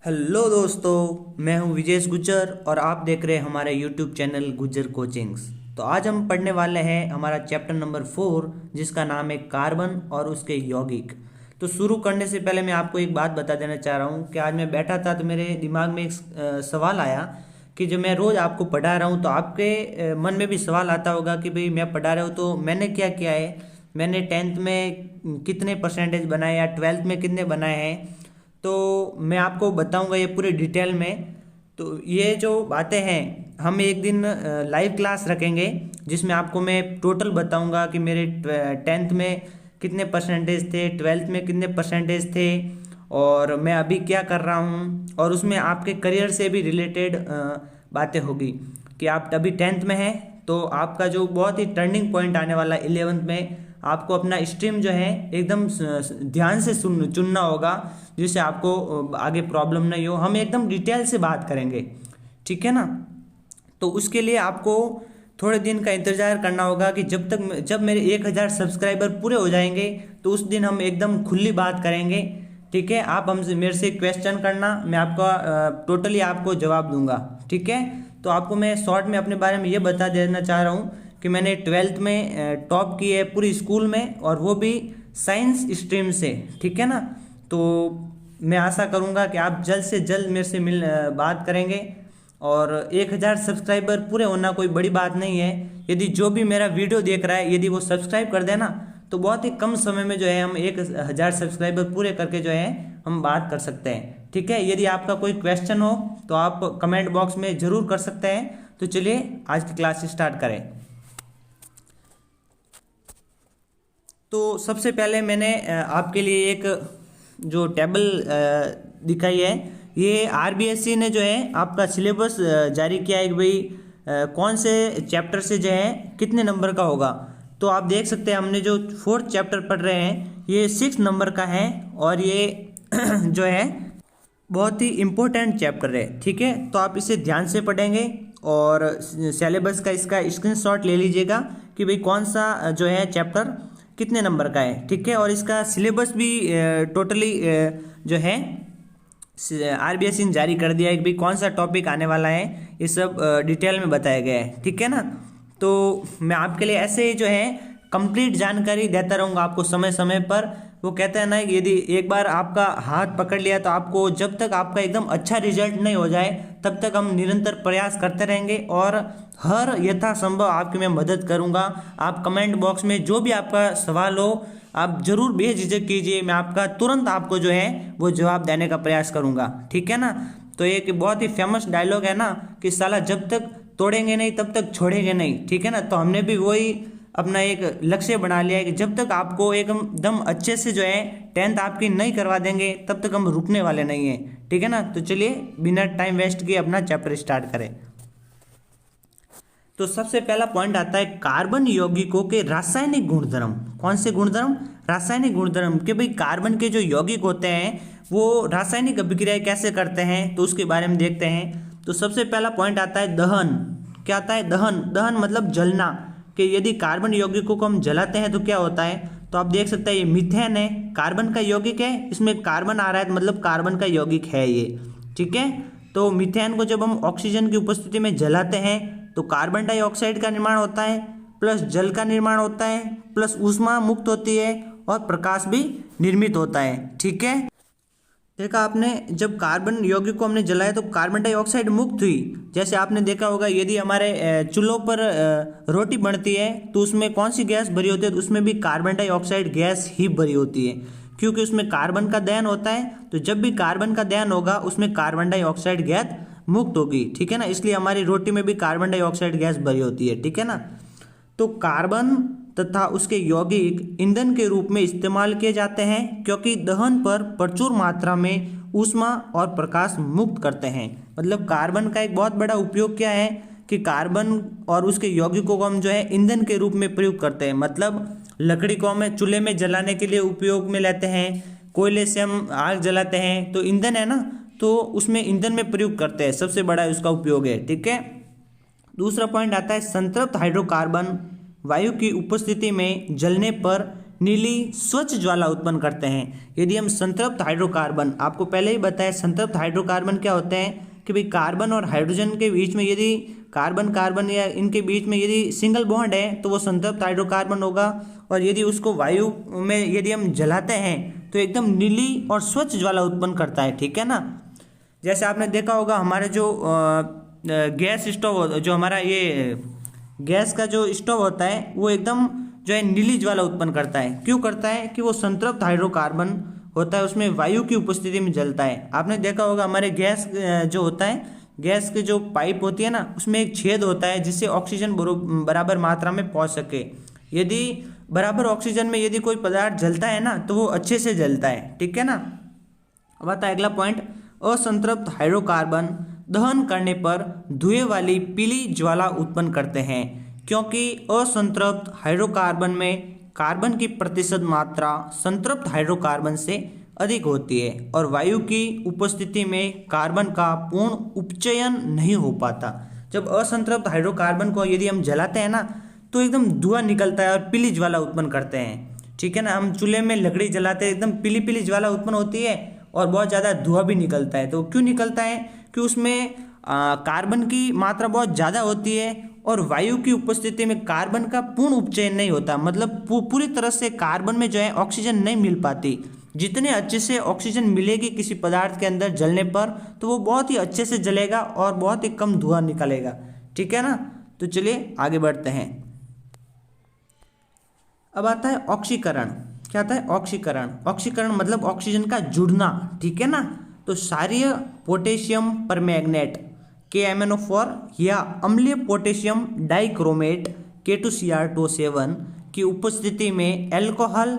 Hello दोस्तों, मैं हूं विजेश गुज्जर और आप देख रहे हैं हमारे यूट्यूब चैनल गुज्जर कोचिंग्स। तो आज हम पढ़ने वाले हैं हमारा चैप्टर नंबर 4 जिसका नाम है कार्बन और उसके यौगिक। तो शुरू करने से पहले मैं आपको एक बात बता देना चाह रहा हूं कि आज मैं बैठा था तो मेरे दिमाग में एक सवाल आया कि जब मैं रोज़ आपको पढ़ा रहा हूं तो आपके मन में भी सवाल आता होगा कि भाई मैं पढ़ा रहा हूँ तो मैंने क्या किया है, मैंने 10th में कितने परसेंटेज बनाए या 12th में कितने बनाए हैं। तो मैं आपको बताऊंगा ये पूरे डिटेल में। तो ये जो बातें हैं हम एक दिन लाइव क्लास रखेंगे जिसमें आपको मैं टोटल बताऊंगा कि मेरे 10th में कितने परसेंटेज थे, 12th में कितने परसेंटेज थे और मैं अभी क्या कर रहा हूँ, और उसमें आपके करियर से भी रिलेटेड बातें होगी कि आप अभी 10th में हैं तो आपका जो बहुत ही टर्निंग पॉइंट आने वाला 11th में आपको अपना स्ट्रीम जो है एकदम ध्यान से चुनना होगा जिससे आपको आगे प्रॉब्लम नहीं हो। हम एकदम डिटेल से बात करेंगे, ठीक है ना। तो उसके लिए आपको थोड़े दिन का इंतजार करना होगा कि जब मेरे 1000 सब्सक्राइबर पूरे हो जाएंगे तो उस दिन हम एकदम खुली बात करेंगे, ठीक है। आप हमसे मेरे से क्वेश्चन करना, मैं आपका टोटली आपको जवाब दूंगा, ठीक है। तो आपको मैं शॉर्ट में अपने बारे में ये बता देना चाह रहा हूँ कि मैंने 12th में टॉप की है पूरी स्कूल में और वो भी साइंस स्ट्रीम से, ठीक है ना। तो मैं आशा करूँगा कि आप जल्द से जल्द मेरे से बात करेंगे और 1000 सब्सक्राइबर पूरे होना कोई बड़ी बात नहीं है। यदि जो भी मेरा वीडियो देख रहा है यदि वो सब्सक्राइब कर देना तो बहुत ही कम समय में जो है हम 1000 सब्सक्राइबर पूरे करके जो है हम बात कर सकते हैं, ठीक है। यदि आपका कोई क्वेश्चन हो तो आप कमेंट बॉक्स में ज़रूर कर सकते हैं। तो चलिए आज की क्लास स्टार्ट करें। तो सबसे पहले मैंने आपके लिए एक जो टेबल दिखाई है, ये आरबीएससी ने जो है आपका सिलेबस जारी किया है कि भाई कौन से चैप्टर से जो है कितने नंबर का होगा। तो आप देख सकते हैं हमने जो 4th चैप्टर पढ़ रहे हैं ये 6 नंबर का है और ये जो है बहुत ही इम्पोर्टेंट चैप्टर है, ठीक है। तो आप इसे ध्यान से पढ़ेंगे और सिलेबस का इसका स्क्रीनशॉट ले लीजिएगा कि भाई कौन सा जो है चैप्टर कितने नंबर का है, ठीक है। और इसका सिलेबस भी टोटली जो है आरबीएससी ने जारी कर दिया है कि भाई कौन सा टॉपिक आने वाला है, ये सब डिटेल में बताया गया है, ठीक है ना। तो मैं आपके लिए ऐसे ही जो है कंप्लीट जानकारी देता रहूँगा आपको समय समय पर। वो कहते हैं ना कि यदि एक बार आपका हाथ पकड़ लिया तो आपको जब तक आपका एकदम अच्छा रिजल्ट नहीं हो जाए तब तक हम निरंतर प्रयास करते रहेंगे और हर यथासंभव आपकी मैं मदद करूंगा। आप कमेंट बॉक्स में जो भी आपका सवाल हो आप जरूर बेझिझक कीजिए, मैं आपका तुरंत आपको जो है वो जवाब देने का प्रयास करूंगा, ठीक है ना। तो एक बहुत ही फेमस डायलॉग है ना कि साला जब तक तोड़ेंगे नहीं तब तक छोड़ेंगे नहीं, ठीक है ना। तो हमने भी वही अपना एक लक्ष्य बना लिया है कि जब तक आपको एकदम अच्छे से जो है 10th आपकी नहीं करवा देंगे तब तक हम रुकने वाले नहीं हैं, ठीक है ना। तो चलिए बिना टाइम वेस्ट किए अपना चैप्टर स्टार्ट करें। तो सबसे पहला पॉइंट आता है कार्बन यौगिकों के रासायनिक गुणधर्म। कौन से गुणधर्म? रासायनिक गुणधर्म के भाई कार्बन के जो यौगिक होते हैं वो रासायनिक अभिक्रिया कैसे करते हैं तो उसके बारे में देखते हैं। तो सबसे पहला पॉइंट आता है दहन। क्या आता है? दहन। दहन मतलब जलना, कि यदि कार्बन यौगिकों को हम जलाते हैं तो क्या होता है। तो आप देख सकते हैं ये मीथेन है, कार्बन का यौगिक है, इसमें कार्बन आ रहा है मतलब कार्बन का यौगिक है ये, ठीक है। तो मीथेन को जब हम ऑक्सीजन की उपस्थिति में जलाते हैं तो कार्बन डाइऑक्साइड का निर्माण होता है, प्लस जल का निर्माण होता है, प्लस ऊष्मा मुक्त होती है और प्रकाश भी निर्मित होता है, ठीक है। देखा आपने, जब कार्बन यौगिक को हमने जलाया तो कार्बन डाइऑक्साइड मुक्त हुई। जैसे आपने देखा होगा यदि हमारे चूल्हों पर रोटी बनती है तो उसमें कौन सी गैस भरी होती है, तो उसमें भी कार्बन डाइऑक्साइड गैस ही भरी होती है क्योंकि उसमें कार्बन का दहन होता है। तो जब भी कार्बन का दहन होगा उसमें कार्बन डाइऑक्साइड गैस मुक्त होगी, ठीक है ना। इसलिए हमारी रोटी में भी कार्बन डाइऑक्साइड गैस भरी होती है, ठीक है ना। तो कार्बन तथा उसके यौगिक ईंधन के रूप में इस्तेमाल किए जाते हैं क्योंकि दहन पर प्रचुर मात्रा में ऊष्मा और प्रकाश मुक्त करते हैं। मतलब कार्बन का एक बहुत बड़ा उपयोग क्या है कि कार्बन और उसके यौगिकों को हम जो है ईंधन के रूप में प्रयोग करते हैं। मतलब लकड़ी को हम चूल्हे में जलाने के लिए उपयोग में लेते हैं, कोयले से हम आग जलाते हैं तो ईंधन है ना, तो उसमें ईंधन में प्रयोग करते हैं, सबसे बड़ा उसका उपयोग है, ठीक है। दूसरा पॉइंट आता है संतृप्त हाइड्रोकार्बन वायु की उपस्थिति में जलने पर नीली स्वच्छ ज्वाला उत्पन्न करते हैं। यदि हम संतृप्त हाइड्रोकार्बन, आपको पहले ही बताया संतृप्त हाइड्रोकार्बन क्या होते हैं कि भाई कार्बन और हाइड्रोजन के बीच में यदि कार्बन कार्बन या इनके बीच में यदि सिंगल बॉन्ड है तो वो संतृप्त हाइड्रोकार्बन होगा, और यदि उसको वायु में यदि हम जलाते हैं तो एकदम नीली और स्वच्छ ज्वाला उत्पन्न करता है, ठीक है ना। जैसे आपने देखा होगा हमारे जो गैस स्टोव, जो हमारा ये गैस का जो स्टोव होता है वो एकदम जो है नीली ज्वाला उत्पन्न करता है। क्यों करता है कि वो संतृप्त हाइड्रोकार्बन होता है, उसमें वायु की उपस्थिति में जलता है। आपने देखा होगा हमारे गैस जो होता है, गैस के जो पाइप होती है ना, उसमें एक छेद होता है जिससे ऑक्सीजन बराबर मात्रा में पहुंच सके। यदि बराबर ऑक्सीजन में यदि कोई पदार्थ जलता है ना तो वो अच्छे से जलता है, ठीक है ना। अब आता है अगला पॉइंट, असंतृप्त हाइड्रोकार्बन दहन करने पर धुएं वाली पीली ज्वाला उत्पन्न करते हैं, क्योंकि असंतृप्त हाइड्रोकार्बन में कार्बन की प्रतिशत मात्रा संतृप्त हाइड्रोकार्बन से अधिक होती है और वायु की उपस्थिति में कार्बन का पूर्ण उपचयन नहीं हो पाता। जब असंतृप्त हाइड्रोकार्बन को यदि हम जलाते हैं ना तो एकदम धुआं निकलता है और पीली ज्वाला उत्पन्न करते हैं, ठीक है ना। हम चूल्हे में लकड़ी जलाते हैं, एकदम पीली पीली ज्वाला उत्पन्न होती है और बहुत ज़्यादा धुआं भी निकलता है। तो क्यों निकलता है कि उसमें कार्बन की मात्रा बहुत ज़्यादा होती है और वायु की उपस्थिति में कार्बन का पूर्ण उपचयन नहीं होता, मतलब पूरी तरह से कार्बन में जो है ऑक्सीजन नहीं मिल पाती। जितने अच्छे से ऑक्सीजन मिलेगी किसी पदार्थ के अंदर जलने पर तो वो बहुत ही अच्छे से जलेगा और बहुत ही कम धुआं निकलेगा, ठीक है ना। तो चलिए आगे बढ़ते हैं। अब आता है ऑक्सीकरण। क्या आता है? ऑक्सीकरण। ऑक्सीकरण मतलब ऑक्सीजन का जुड़ना, ठीक है ना। तो क्षारीय पोटेशियम परमैंगनेट KMnO4 या अम्लीय पोटेशियम डाइक्रोमेट K2Cr2O7 की उपस्थिति में अल्कोहल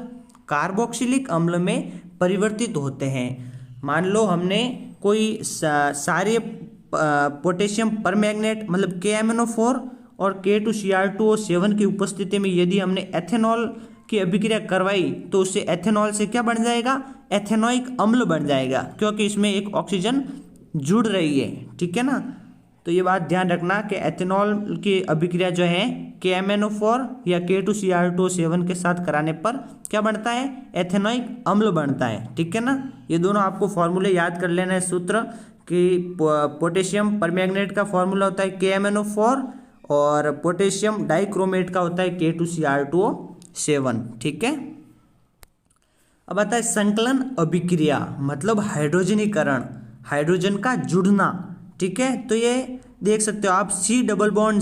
कार्बोक्सिलिक अम्ल में परिवर्तित होते हैं। मान लो हमने कोई क्षारीय पोटेशियम परमैंगनेट मतलब KMnO4 और K2Cr2O7 की उपस्थिति में यदि हमने एथेनॉल की अभिक्रिया करवाई तो उससे एथेनॉल से क्या बन जाएगा? एथेनोइक अम्ल बन जाएगा, क्योंकि इसमें एक ऑक्सीजन जुड़ रही है, ठीक है ना। तो ये बात ध्यान रखना कि एथेनॉल की अभिक्रिया जो है KMnO4 या K2Cr2O7 के साथ कराने पर क्या बनता है? एथेनोइक अम्ल बनता है, ठीक है ना। ये दोनों आपको फॉर्मूले याद कर लेना है सूत्र कि पोटेशियम परमैंगनेट का फॉर्मूला होता है KMnO4 और पोटेशियम डाइक्रोमेट का होता है K2Cr2O7, ठीक है। अब आता है संकलन अभिक्रिया मतलब हाइड्रोजनीकरण, हाइड्रोजन का जुड़ना, ठीक है। तो ये देख सकते हो आप C डबल बॉन्ड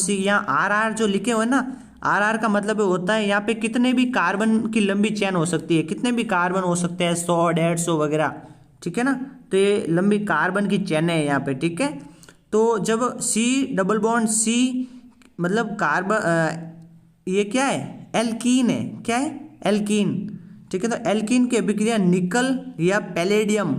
C यहाँ RR जो लिखे हुए ना, RR का मतलब होता है यहाँ पे कितने भी कार्बन की लंबी चेन हो सकती है, कितने भी कार्बन हो सकते हैं 100 150 वगैरह, ठीक है ना। तो ये लंबी कार्बन की चेन है यहाँ पे, ठीक है। तो जब C डबल बॉन्ड C मतलब कार्बन ये क्या है? एल्कीन है। क्या है? एल्कीन, ठीक है। तो एल्कीन की अभिक्रिया निकल या पैलेडियम,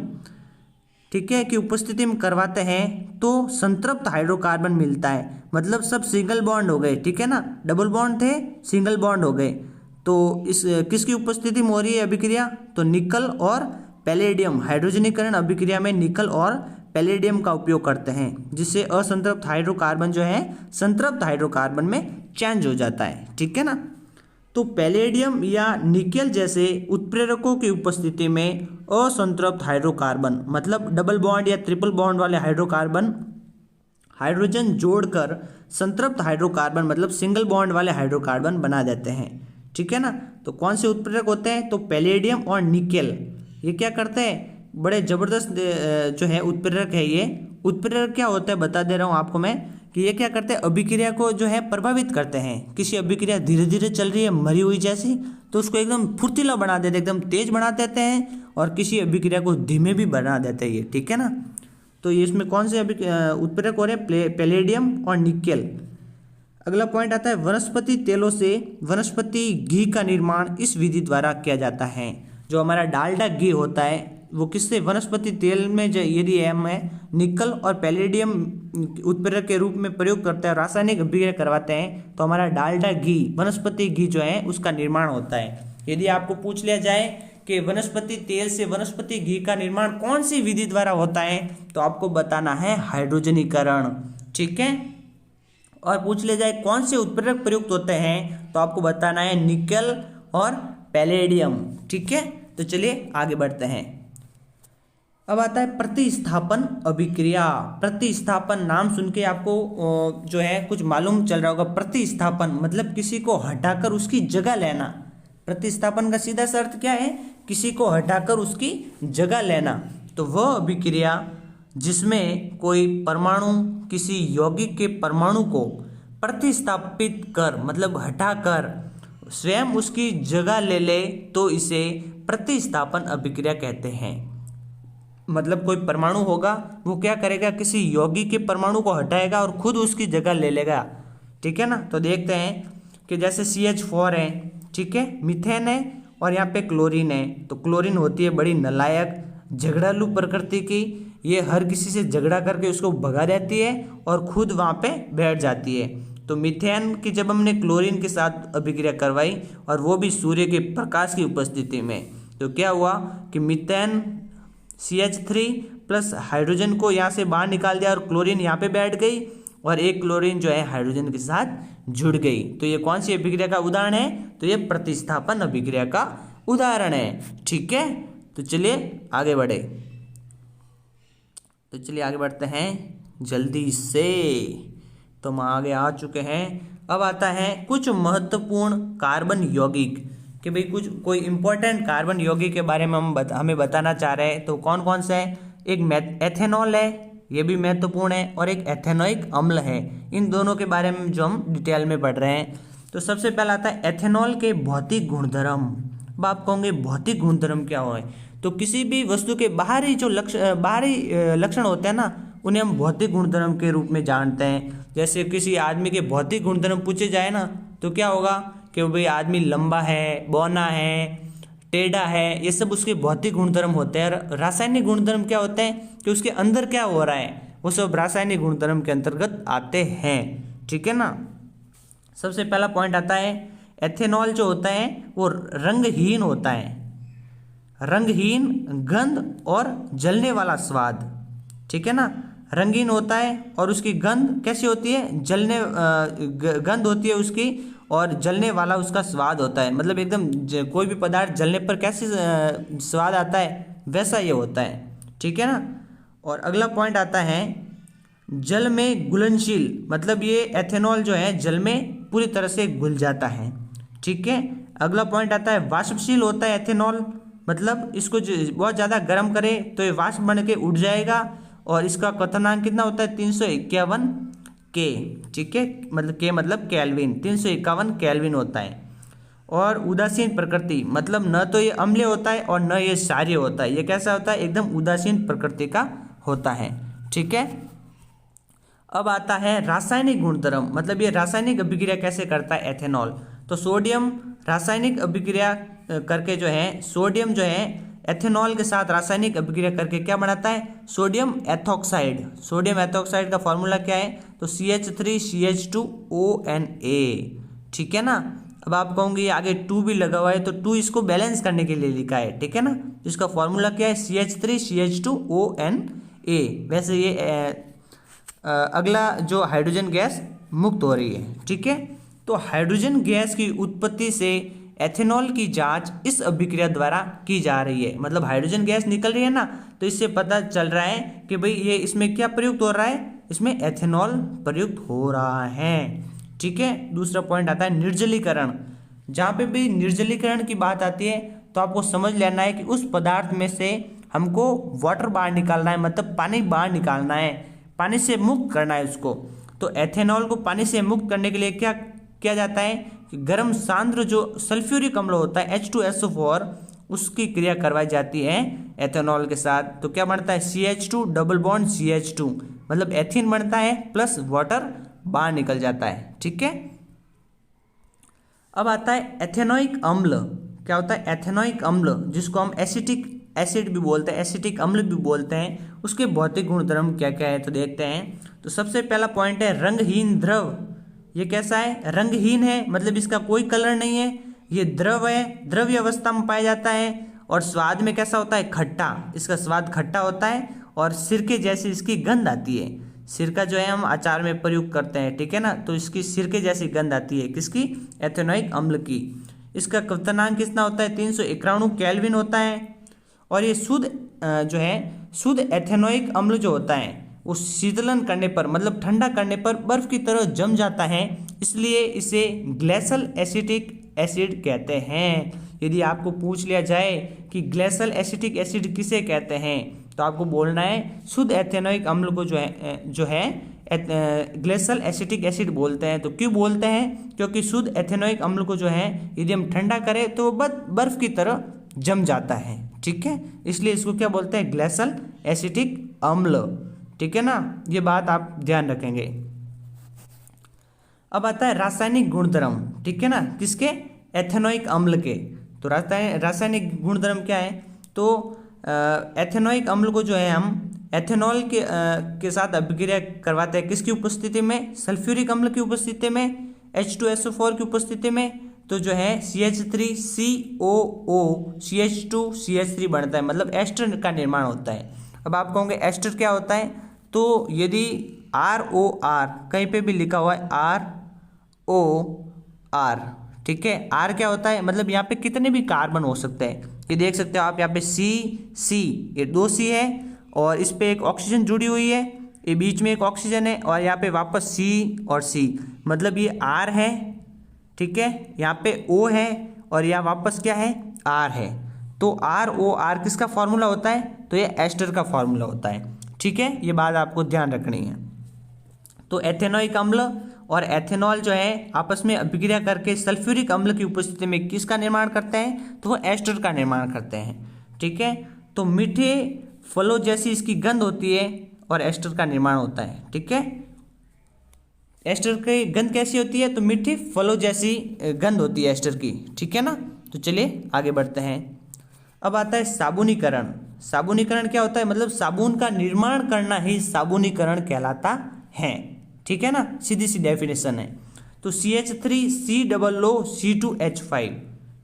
ठीक है, की उपस्थिति में करवाते हैं तो संतृप्त हाइड्रोकार्बन मिलता है। मतलब सब सिंगल बॉन्ड हो गए, ठीक है ना। डबल बॉन्ड थे, सिंगल बॉन्ड हो गए। तो इस किसकी उपस्थिति में हो रही है अभिक्रिया? तो निकल और पैलेडियम, हाइड्रोजनीकरण अभिक्रिया में निकल और पैलेडियम का उपयोग करते हैं, जिससे असंतृप्त हाइड्रोकार्बन जो है संतृप्त हाइड्रोकार्बन में चेंज हो जाता है, ठीक है ना। तो पैलेडियम या निकेल जैसे उत्प्रेरकों की उपस्थिति में असंतृप्त हाइड्रोकार्बन मतलब डबल बॉन्ड या ट्रिपल बॉन्ड वाले हाइड्रोकार्बन हाइड्रोजन जोड़कर संतृप्त हाइड्रोकार्बन मतलब सिंगल बॉन्ड वाले हाइड्रोकार्बन बना देते हैं, ठीक है ना। तो कौन से उत्प्रेरक होते हैं? तो पैलेडियम और निकेल ये क्या करते हैं? बड़े जबरदस्त जो है उत्प्रेरक है। ये उत्प्रेरक क्या होता है बता दे रहा हूँ आपको मैं कि ये क्या करते हैं? अभिक्रिया को जो है प्रभावित करते हैं। किसी अभिक्रिया धीरे धीरे चल रही है मरी हुई जैसी तो उसको एकदम फुर्तीला बना देते हैं, एकदम तेज बना देते हैं, और किसी अभिक्रिया को धीमे भी बना देते हैं ये, ठीक है ना। तो ये इसमें कौन से उत्प्रेरक हो रहे हैं? पैलेडियम और निकेल। अगला पॉइंट आता है वनस्पति तेलों से वनस्पति घी का निर्माण इस विधि द्वारा किया जाता है। जो हमारा डालडा घी होता है वो किससे? वनस्पति तेल में यदि हम निकल और पैलेडियम उत्प्रेरक के रूप में प्रयोग करते हैं, रासायनिक अभिक्रिया करवाते हैं तो हमारा डालडा घी वनस्पति घी जो है उसका निर्माण होता है। यदि आपको पूछ लिया जाए कि वनस्पति तेल से वनस्पति घी का निर्माण कौन सी विधि द्वारा होता है तो आपको बताना है हाइड्रोजनीकरण, ठीक है। और पूछ ले जाए कौन से उत्प्रेरक प्रयुक्त होते हैं, तो आपको बताना है निकल और पैलेडियम। ठीक है, तो चलिए आगे बढ़ते हैं। अब आता है प्रतिस्थापन अभिक्रिया। प्रतिस्थापन नाम सुन के आपको जो है कुछ मालूम चल रहा होगा। प्रतिस्थापन मतलब किसी को हटाकर उसकी जगह लेना। प्रतिस्थापन का सीधा सा अर्थ क्या है, किसी को हटाकर उसकी जगह लेना। तो वह अभिक्रिया जिसमें कोई परमाणु किसी यौगिक के परमाणु को प्रतिस्थापित कर मतलब हटाकर स्वयं उसकी जगह ले ले, तो इसे प्रतिस्थापन अभिक्रिया कहते हैं। मतलब कोई परमाणु होगा, वो क्या करेगा, किसी यौगिक के परमाणु को हटाएगा और खुद उसकी जगह ले लेगा। ठीक है ना, तो देखते हैं कि जैसे CH4 है, ठीक है, मीथेन है और यहाँ पे क्लोरीन है। तो क्लोरीन होती है बड़ी नालायक झगड़ालू प्रकृति की, ये हर किसी से झगड़ा करके उसको भगा देती है और खुद वहाँ पे बैठ जाती है। तो मीथेन की जब हमने क्लोरीन के साथ अभिक्रिया करवाई और वो भी सूर्य के प्रकाश की उपस्थिति में, तो क्या हुआ कि मीथेन CH3 प्लस हाइड्रोजन को यहाँ से बाहर निकाल दिया और क्लोरीन यहाँ पे बैठ गई और एक क्लोरीन जो है हाइड्रोजन के साथ जुड़ गई। तो ये कौन सी अभिक्रिया का उदाहरण है, तो ये प्रतिस्थापन अभिक्रिया का उदाहरण है। ठीक है, तो चलिए आगे बढ़े। तो चलिए आगे बढ़ते हैं जल्दी से। तो हम आगे आ चुके हैं। अब आता है कुछ महत्वपूर्ण कार्बन यौगिक, कि भाई कुछ कोई इंपॉर्टेंट कार्बन यौगिक के बारे में हमें बताना चाह रहे हैं। तो कौन कौन से है, एक एथेनॉल है, ये भी महत्वपूर्ण है, और एक एथेनोइक अम्ल है। इन दोनों के बारे में जो हम डिटेल में पढ़ रहे हैं। तो सबसे पहला आता है एथेनॉल के भौतिक गुणधर्म। अब आप कहोगे भौतिक गुणधर्म क्या हो, तो किसी भी वस्तु के बाहरी जो बाहरी लक्षण होते हैं ना, उन्हें हम भौतिक गुणधर्म के रूप में जानते हैं। जैसे किसी आदमी के भौतिक गुणधर्म पूछे जाए ना, तो क्या होगा कि भाई आदमी लंबा है, बौना है, टेढ़ा है, ये सब उसके भौतिक गुणधर्म होते हैं। और रासायनिक गुणधर्म क्या होते हैं कि उसके अंदर क्या हो रहा है, वो सब रासायनिक गुणधर्म के अंतर्गत आते हैं। ठीक है ना। सबसे पहला पॉइंट आता है एथेनॉल जो होता है वो रंगहीन होता है, रंगहीन, गंध और जलने वाला स्वाद। ठीक है ना, रंगीन होता है और उसकी गंध कैसी होती है, जलने गंध होती है उसकी, और जलने वाला उसका स्वाद होता है। मतलब एकदम कोई भी पदार्थ जलने पर कैसे स्वाद आता है, वैसा ये होता है। ठीक है ना। और अगला पॉइंट आता है जल में घुलनशील, मतलब ये एथेनॉल जो है जल में पूरी तरह से घुल जाता है। ठीक है। अगला पॉइंट आता है वाष्पशील होता है एथेनॉल, मतलब इसको बहुत ज़्यादा गर्म करे तो ये वाष्प बन के उड़ जाएगा, और इसका क्वथनांक कितना होता है 351 के। ठीक है, मतलब के मतलब केल्विन, 351 केल्विन होता है। और उदासीन प्रकृति, मतलब न तो ये अम्लीय होता है और न ये क्षारीय होता है, ये कैसा होता है, एकदम उदासीन प्रकृति का होता है। ठीक है। अब आता है रासायनिक गुणधर्म, मतलब ये रासायनिक अभिक्रिया कैसे करता है एथेनॉल। तो सोडियम रासायनिक अभिक्रिया करके जो है, सोडियम जो है एथेनॉल के साथ रासायनिक अभिक्रिया करके क्या बनाता है, सोडियम एथॉक्साइड। सोडियम एथॉक्साइड का फॉर्मूला क्या है, तो CH3CH2ONA। ठीक है ना। अब आप कहोगे आगे 2 भी लगा हुआ है, तो 2 इसको बैलेंस करने के लिए लिखा है। ठीक है ना, इसका फॉर्मूला क्या है, CH3CH2ONA। वैसे ये अगला जो हाइड्रोजन गैस मुक्त हो रही है। ठीक है। तो हाइड्रोजन गैस की उत्पत्ति से एथेनॉल की जांच इस अभिक्रिया द्वारा की जा रही है। मतलब हाइड्रोजन गैस निकल रही है ना, तो इससे पता चल रहा है कि भाई ये इसमें क्या प्रयुक्त हो रहा है, इसमें एथेनॉल प्रयुक्त हो रहा है। ठीक है। दूसरा पॉइंट आता है निर्जलीकरण। जहाँ पे भी निर्जलीकरण की बात आती है तो आपको समझ लेना है कि उस पदार्थ में से हमको वाटर बाहर निकालना है, मतलब पानी बाहर निकालना है, पानी से मुक्त करना है उसको। तो एथेनॉल को पानी से मुक्त करने के लिए क्या किया जाता है कि गर्म सांद्र जो सल्फ्यूरिक अम्ल होता है H2SO4, उसकी क्रिया करवाई जाती है एथेनॉल के साथ। तो क्या बनता है CH2 डबल बॉन्ड CH2, मतलब एथीन बनता है प्लस वाटर बाहर निकल जाता है। ठीक है। अब आता है एथेनोइक अम्ल। क्या होता है एथेनोइक अम्ल, जिसको हम एसिटिक एसिड भी बोलते हैं, एसिटिक अम्ल भी बोलते हैं। उसके भौतिक गुणधर्म क्या क्या है तो देखते हैं। तो सबसे पहला पॉइंट है रंगहीन द्रव। ये कैसा है, रंगहीन है, मतलब इसका कोई कलर नहीं है, ये द्रव है, द्रव्य अवस्था में पाया जाता है। और स्वाद में कैसा होता है, खट्टा, इसका स्वाद खट्टा होता है और सिरके जैसी इसकी गंध आती है। सिरका जो है हम अचार में प्रयोग करते हैं, ठीक है ना, तो इसकी सिरके जैसी गंध आती है, किसकी? एथेनोइक अम्ल की। इसका क्वथनांक कितना होता है? 391 केल्विन होता है। और ये जो है शुद्ध एथेनोइक अम्ल जो होता है वो शीतलन करने पर, मतलब ठंडा करने पर बर्फ की तरह जम जाता है, इसलिए इसे ग्लेशियल एसिटिक एसिड कहते हैं। यदि आपको पूछ लिया जाए कि ग्लेशियल एसिटिक एसिड किसे कहते हैं, तो आपको बोलना है शुद्ध एथेनोइक अम्ल को जो है ग्लेशियल एसिटिक एसिड बोलते हैं। तो क्यों बोलते हैं? क्योंकि शुद्ध एथेनोइक अम्ल को जो है यदि हम ठंडा करें तो वो बर्फ की तरह जम जाता है, ठीक है, इसलिए इसको क्या बोलते हैं? ग्लेशियल एसिटिक अम्ल, ठीक है ना, ये बात आप ध्यान रखेंगे। अब आता है रासायनिक गुणधर्म, ठीक है ना, किसके? एथेनोइक अम्ल के। तो रासायनिक गुणधर्म क्या है? तो एथेनोइक अम्ल को जो है हम एथेनॉल के साथ अभिक्रिया करवाते हैं, किसकी उपस्थिति में? सल्फ्यूरिक अम्ल की उपस्थिति में, H2SO4 की उपस्थिति में। तो जो है CH3COO CH2CH3 बनता है, मतलब एस्टर का निर्माण होता है। अब आप कहोगे एस्टर क्या होता है? तो यदि ROR कहीं पे भी लिखा हुआ है ROR, ठीक है, R क्या होता है? मतलब यहाँ पे कितने भी कार्बन हो सकते हैं, ये देख सकते हो आप, यहाँ पे C, ये 2 C है और इस पे एक ऑक्सीजन जुड़ी हुई है, ये बीच में एक ऑक्सीजन है और यहाँ पे वापस C और C, मतलब ये R है, ठीक है, यहाँ पे O है और यहाँ वापस क्या है? R है। तो ROR किसका फॉर्मूला होता है? तो ये एस्टर का फॉर्मूला होता है, ठीक है, ये बात आपको ध्यान रखनी है। तो एथेनोइक अम्ल और एथेनॉल जो है आपस में अभिक्रिया करके सल्फ्यूरिक अम्ल की उपस्थिति में किसका निर्माण करते हैं? तो वो एस्टर का निर्माण करते हैं, ठीक है। तो मीठे फलों जैसी इसकी गंध होती है और एस्टर का निर्माण होता है, ठीक है। एस्टर की गंध कैसी होती है? तो मीठे फलों जैसी गंध होती है एस्टर की, ठीक है ना। तो चलिए आगे बढ़ते हैं। अब आता है साबुनीकरण। साबुनीकरण क्या होता है? मतलब साबुन का निर्माण करना ही साबुनीकरण कहलाता है, ठीक है ना, सीधी सी डेफिनेशन है। तो CH3COO C2H5,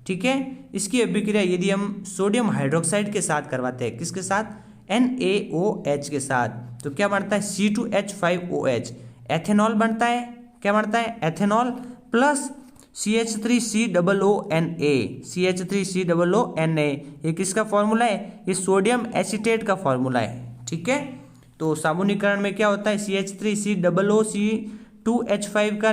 ठीक है, इसकी अभिक्रिया यदि हम सोडियम हाइड्रोक्साइड के साथ करवाते हैं, किसके साथ? NaOH के साथ, तो क्या बनता है? C2H5OH, एथेनॉल बनता है। क्या बनता है? एथेनॉल प्लस CH3COONA, CH3COONA, ये किसका फॉर्मूला है? ये सोडियम एसीटेट का फॉर्मूला है, ठीक है। तो साबुनीकरण में क्या होता है? CH3COOC2H5 का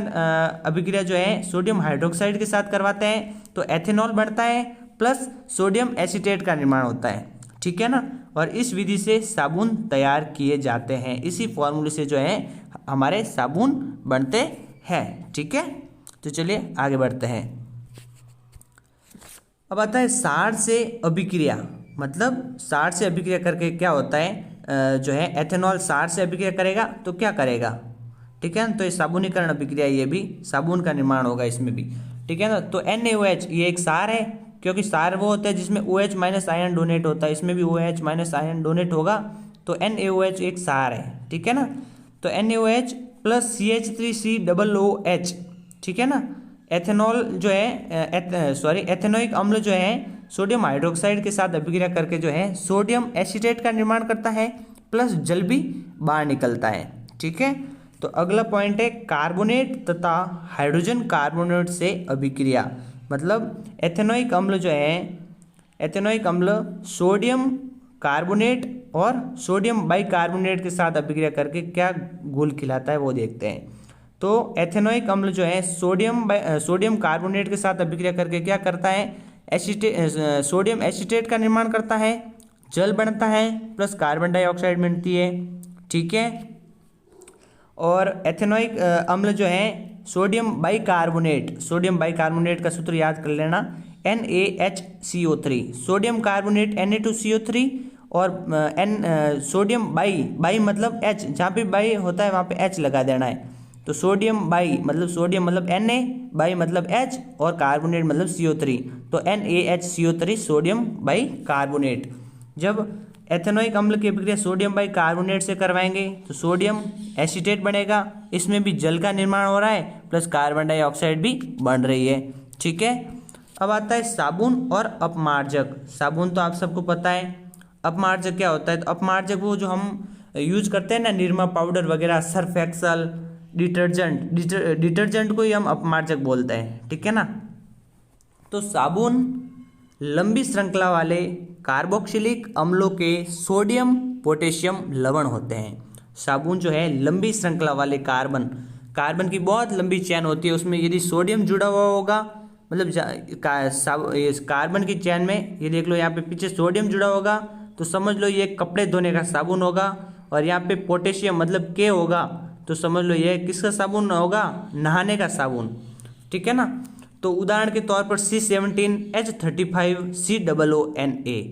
अभिक्रिया जो है सोडियम हाइड्रोक्साइड के साथ करवाते हैं, तो एथेनॉल बनता है प्लस सोडियम एसीटेट का निर्माण होता है, ठीक है ना। और इस विधि से साबुन तैयार किए जाते हैं, इसी फॉर्मूले से जो है हमारे साबुन बनते हैं, ठीक है। तो चलिए आगे बढ़ते हैं। अब आता है सार से अभिक्रिया। मतलब सार से अभिक्रिया करके क्या होता है? जो है एथेनॉल सार से अभिक्रिया करेगा तो क्या करेगा, ठीक है ना। तो ये साबुनीकरण अभिक्रिया, ये भी साबुन का निर्माण होगा इसमें भी, ठीक है ना। तो NaOH ये एक सार है, क्योंकि सार वो होता है जिसमें OH माइनस आयन डोनेट होता है, इसमें भी OH माइनस आयन डोनेट होगा, तो NaOH एक सार है, ठीक है ना। तो NaOH प्लस CH3COOH, ठीक है ना। एथेनॉल जो है एथेनोइक अम्ल जो है सोडियम हाइड्रोक्साइड के साथ अभिक्रिया करके जो है सोडियम एसीटेट का निर्माण करता है, प्लस जल भी बाहर निकलता है, ठीक है। तो अगला पॉइंट है कार्बोनेट तथा हाइड्रोजन कार्बोनेट से अभिक्रिया। मतलब एथेनोइक अम्ल जो है, एथेनोइक अम्ल सोडियम कार्बोनेट और सोडियम बाइकार्बोनेट के साथ अभिक्रिया करके क्या घुल खिलाता है वो देखते हैं। तो एथेनोइक अम्ल जो है सोडियम कार्बोनेट के साथ अभिक्रिया करके क्या करता है? सोडियम एसीटेट का निर्माण करता है, जल बनता है, प्लस कार्बन डाइऑक्साइड बनती है, ठीक है। और एथेनोइक अम्ल जो है सोडियम बाइकार्बोनेट का सूत्र याद कर लेना, NaHCO3, सोडियम कार्बोनेट Na2CO3 और सोडियम बाई मतलब H, जहाँ पे बाई होता है वहाँ पे H लगा देना है। तो सोडियम मतलब Na, बाई मतलब H और कार्बोनेट मतलब CO3, तो NaHCO3 सोडियम बाई कार्बोनेट। जब एथेनोइक अम्ल की अभिक्रिया सोडियम बाई कार्बोनेट से करवाएंगे तो सोडियम एसीटेट बनेगा, इसमें भी जल का निर्माण हो रहा है, प्लस कार्बन डाइऑक्साइड भी बन रही है, ठीक है। अब आता है साबुन और अपमार्जक। साबुन तो आप सबको पता है, अपमार्जक क्या होता है? तो अपमार्जक वो जो हम यूज करते हैं ना, निरमा पाउडर वगैरह, सर्फ एक्सल, डिटर्जेंट को ही हम अपमार्जक बोलते हैं, ठीक है ना। तो साबुन लंबी श्रृंखला वाले कार्बोक्सिलिक अम्लों के सोडियम पोटेशियम लवण होते हैं। साबुन जो है लंबी श्रृंखला वाले कार्बन की बहुत लंबी चैन होती है, उसमें यदि सोडियम जुड़ा हुआ होगा, मतलब कार्बन की चैन में ये देख लो यहाँ पे पीछे सोडियम जुड़ा होगा, तो समझ लो ये कपड़े धोने का साबुन होगा। और यहाँ पे पोटेशियम मतलब के होगा, तो समझ लो ये किसका साबुन होगा, नहाने का साबुन, ठीक है ना। तो उदाहरण के तौर पर C17H35COONA,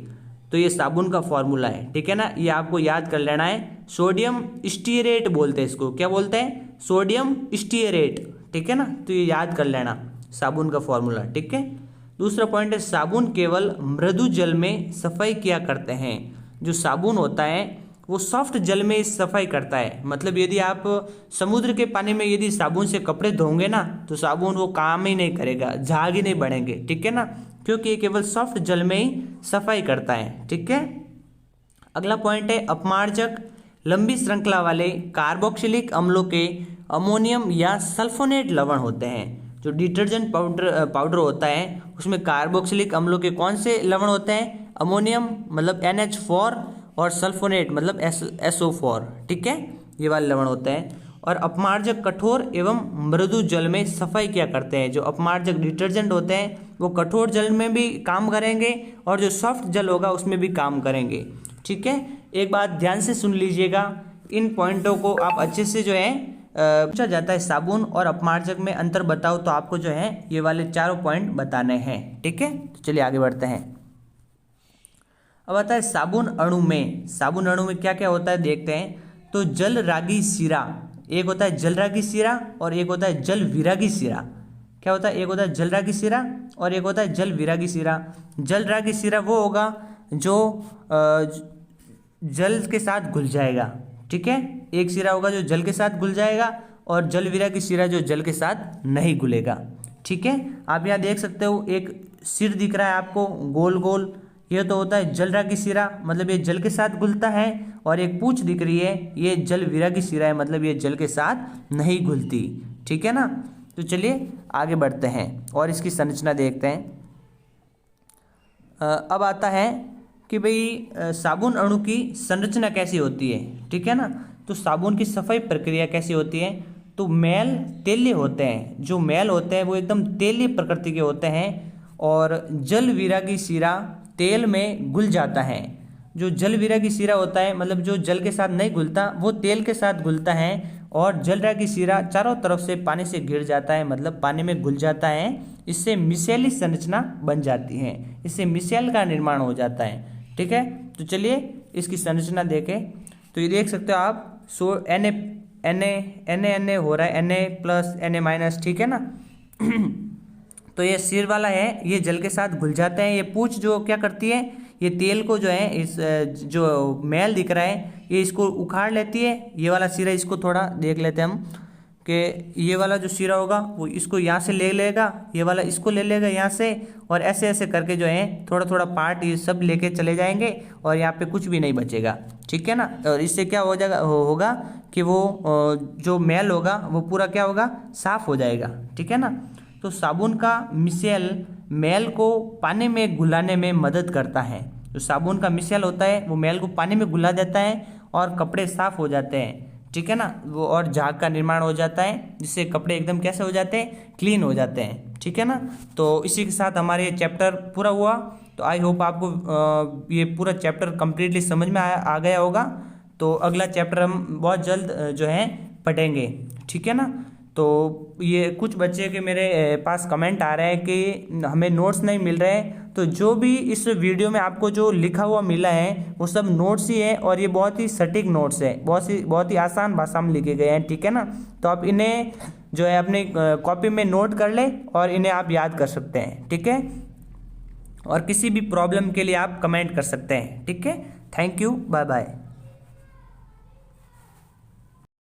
तो ये साबुन का फॉर्मूला है, ठीक है ना। ये आपको याद कर लेना है। सोडियम स्टीयरेट बोलते हैं इसको, क्या बोलते हैं, सोडियम स्टीयरेट, ठीक है ना। तो ये याद कर लेना साबुन का फॉर्मूला, ठीक है। दूसरा पॉइंट है साबुन केवल मृदु जल में सफाई किया करते हैं। जो साबुन होता है वो सॉफ्ट जल में सफाई करता है, मतलब यदि आप समुद्र के पानी में यदि साबुन से कपड़े धोंगे ना, तो साबुन वो काम ही नहीं करेगा, झाग ही नहीं बढ़ेंगे, ठीक है ना, क्योंकि ये केवल सॉफ्ट जल में ही सफाई करता है, ठीक है। अगला पॉइंट है अपमार्जक लंबी श्रृंखला वाले कार्बोक्सिलिक अम्लों के अमोनियम या सल्फोनेट लवण होते हैं। जो डिटर्जेंट पाउडर होता है उसमें कार्बोक्सिलिक अम्लों के कौन से लवण होते हैं, अमोनियम मतलब NH4 और सल्फोनेट मतलब SO4, ठीक है, ये वाले लवण होते हैं। और अपमार्जक कठोर एवं मृदु जल में सफाई किया करते हैं। जो अपमार्जक डिटर्जेंट होते हैं वो कठोर जल में भी काम करेंगे और जो सॉफ्ट जल होगा उसमें भी काम करेंगे, ठीक है। एक बात ध्यान से सुन लीजिएगा, इन पॉइंटों को आप अच्छे से जो है पूछा जाता है साबुन और अपमार्जक में अंतर बताओ, तो आपको जो है ये वाले चारों पॉइंट बताने हैं, ठीक है। तो चलिए आगे बढ़ते हैं। अब आता है साबुन अणु में क्या क्या होता है देखते हैं। तो जल रागी शिरा, एक होता है जल रागी शिरा और एक होता है जल विरागी शिरा। क्या होता है, एक होता है जल रागी शिरा और एक होता है जल विरागी शिरा। जल रागी शिरा वो होगा जो जल के साथ घुल जाएगा, ठीक है, एक शिरा होगा जो जल के साथ घुल जाएगा और जल विरागी शिरा जो जल के साथ नहीं घुलेगा, ठीक है। आप यहाँ देख सकते हो एक सिर दिख रहा है आपको गोल गोल, ये तो होता है जल रागी शिरा, मतलब ये जल के साथ घुलता है। और एक पूंछ दिख रही है, ये जल विरागी शिरा है, मतलब ये जल के साथ नहीं घुलती, ठीक है ना। तो चलिए आगे बढ़ते हैं और इसकी संरचना देखते हैं। अब आता है कि भाई साबुन अणु की संरचना कैसी होती है, ठीक है ना। तो साबुन की सफाई प्रक्रिया कैसी होती है। तो मैल तेलीय होते हैं, जो मैल होते हैं वो एकदम तेलीय प्रकृति के होते हैं। और जल विरागी शिरा तेल में घुल जाता है। जो जल विरागी शिरा होता है मतलब जो जल के साथ नहीं घुलता वो तेल के साथ घुलता है। और जल रागी शिरा चारों तरफ से पानी से घिर जाता है, मतलब पानी में घुल जाता है। इससे मिसेली संरचना बन जाती है, इससे मिसेल का निर्माण हो जाता है, ठीक है। तो चलिए इसकी संरचना देखें। तो ये देख सकते हो आप, Na हो रहा है, Na+Na-, ठीक है ना। तो ये सिर वाला है, ये जल के साथ घुल जाते हैं। ये पूंछ जो क्या करती है, ये तेल को जो है इस जो मैल दिख रहा है ये इसको उखाड़ लेती है। ये वाला सिरा इसको थोड़ा देख लेते हैं हम कि ये वाला जो सिरा होगा वो इसको यहाँ से ले लेगा, ये वाला इसको ले लेगा यहाँ से, और ऐसे ऐसे करके जो है थोड़ा थोड़ा पार्ट ये सब लेके चले जाएंगे और यहाँ पे कुछ भी नहीं बचेगा, ठीक है ना। और इससे क्या हो जाएगा होगा कि वो जो मैल होगा वो पूरा क्या होगा, साफ हो जाएगा, ठीक है ना। तो साबुन का मिसेल मैल को पानी में घुलाने में मदद करता है। जो साबुन का मिसेल होता है वो मैल को पानी में घुला देता है और कपड़े साफ हो जाते हैं, ठीक है ना। वो और झाग का निर्माण हो जाता है जिससे कपड़े एकदम कैसे हो जाते हैं, क्लीन हो जाते हैं, ठीक है ना। तो इसी के साथ हमारे ये चैप्टर पूरा हुआ। तो आई होप आपको ये पूरा चैप्टर कंप्लीटली समझ में आ गया होगा। तो अगला चैप्टर हम बहुत जल्द जो है पढ़ेंगे, ठीक है ना। तो ये कुछ बच्चे के मेरे पास कमेंट आ रहे हैं कि हमें नोट्स नहीं मिल रहे हैं। तो जो भी इस वीडियो में आपको जो लिखा हुआ मिला है वो सब नोट्स ही है और ये बहुत ही सटीक नोट्स है, बहुत ही आसान भाषा में लिखे गए हैं, ठीक है ना। तो आप इन्हें जो है अपने कॉपी में नोट कर लें और इन्हें आप याद कर सकते हैं, ठीक है। और किसी भी प्रॉब्लम के लिए आप कमेंट कर सकते हैं, ठीक है। Thank you, bye bye.